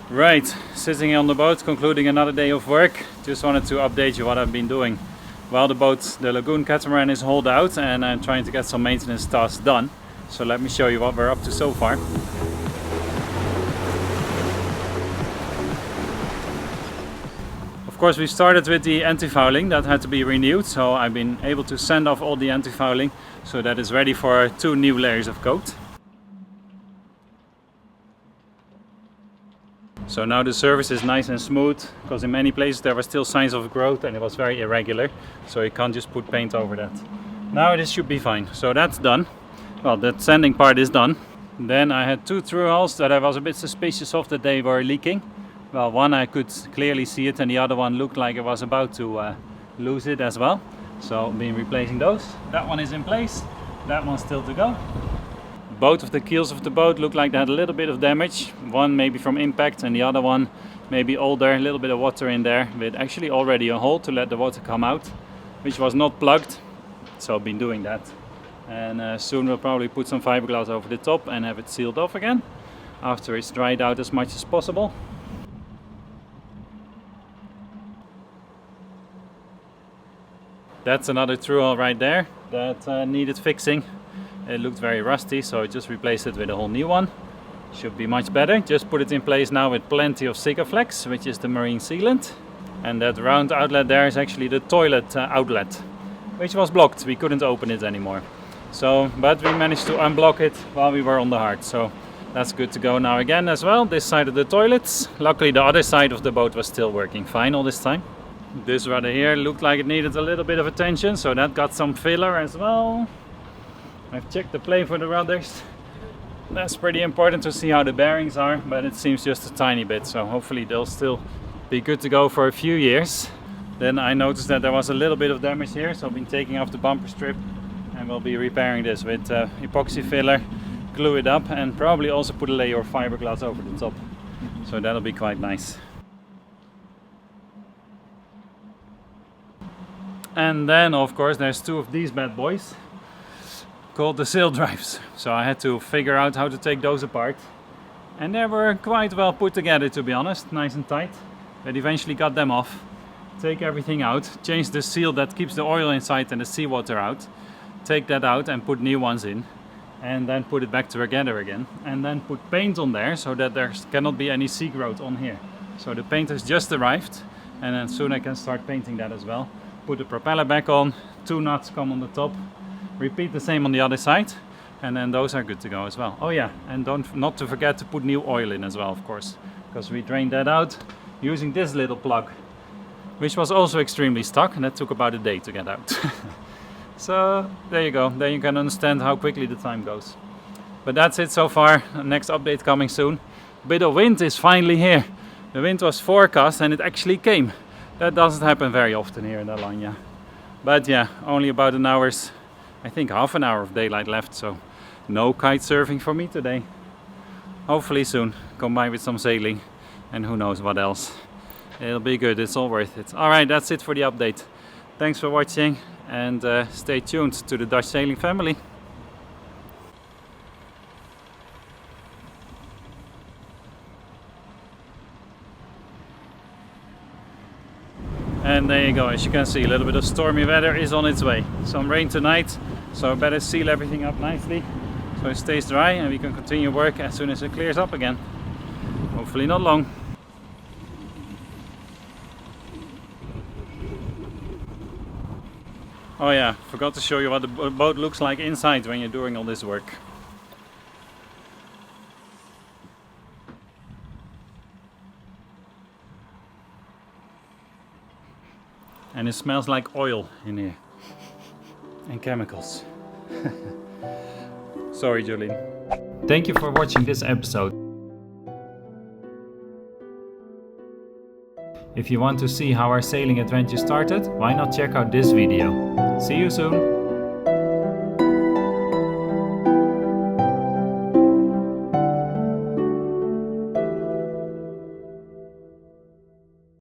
Right, sitting on the boat, concluding another day of work. Just wanted to update you what I've been doing. Well, the Lagoon Catamaran is hauled out and I'm trying to get some maintenance tasks done. So let me show you what we're up to so far. Of course, we started with the antifouling that had to be renewed. So I've been able to send off all the antifouling so that it's ready for 2 new layers of coat. So now the surface is nice and smooth, because in many places there were still signs of growth and it was very irregular, so you can't just put paint over that. Now this should be fine. So that's done. Well, that sanding part is done. Then I had 2 Thruhulls that I was a bit suspicious of that they were leaking. Well, one I could clearly see it and the other one looked like it was about to lose it as well. So I've been replacing those. That one is in place, that one's still to go. Both of the keels of the boat look like they had a little bit of damage. One maybe from impact and the other one maybe older, a little bit of water in there, with actually already a hole to let the water come out, which was not plugged. So I've been doing that. And soon we'll probably put some fiberglass over the top and have it sealed off again, after it's dried out as much as possible. That's another Thruhull right there that needed fixing. It looked very rusty, so I just replaced it with a whole new one. Should be much better. Just put it in place now with plenty of Sikaflex, which is the marine sealant. And that round outlet there is actually the toilet outlet, which was blocked. We couldn't open it anymore. So, but we managed to unblock it while we were on the hard. So that's good to go now again as well. This side of the toilets. Luckily the other side of the boat was still working fine all this time. This rudder here looked like it needed a little bit of attention, so that got some filler as well. I've checked the plane for the rudders. That's pretty important to see how the bearings are, but it seems just a tiny bit, so hopefully they'll still be good to go for a few years. Then I noticed that there was a little bit of damage here, so I've been taking off the bumper strip and we'll be repairing this with epoxy filler, glue it up and probably also put a layer of fiberglass over the top. So that'll be quite nice. And then of course there's 2 of these bad boys, called the Saildrives. So I had to figure out how to take those apart. And they were quite well put together, to be honest, nice and tight. But eventually got them off, take everything out, change the seal that keeps the oil inside and the seawater out, take that out and put new ones in, and then put it back together again. And then put paint on there so that there cannot be any sea growth on here. So the paint has just arrived, and then soon I can start painting that as well. Put the propeller back on, 2 nuts come on the top. Repeat the same on the other side, and then those are good to go as well. Oh yeah, and not to forget to put new oil in as well, of course, because we drained that out using this little plug, which was also extremely stuck, and that took about a day to get out. So there you go, then you can understand how quickly the time goes. But that's it so far. Next update coming soon. Bit of wind is finally here. The wind was forecast and it actually came. That doesn't happen very often here in Alanya. But yeah, only about an hour's, I think half an hour of daylight left, so no kite surfing for me today. Hopefully soon, combined with some sailing and who knows what else. It'll be good, it's all worth it. Alright, that's it for the update. Thanks for watching and stay tuned to the Dutch sailing family. And there you go, as you can see, a little bit of stormy weather is on its way. Some rain tonight, so I better seal everything up nicely so it stays dry and we can continue work as soon as it clears up again. Hopefully not long. Oh yeah, forgot to show you what the boat looks like inside when you're doing all this work. And it smells like oil in here. And chemicals. Sorry, Jolene. Thank you for watching this episode. If you want to see how our sailing adventure started, why not check out this video. See you soon!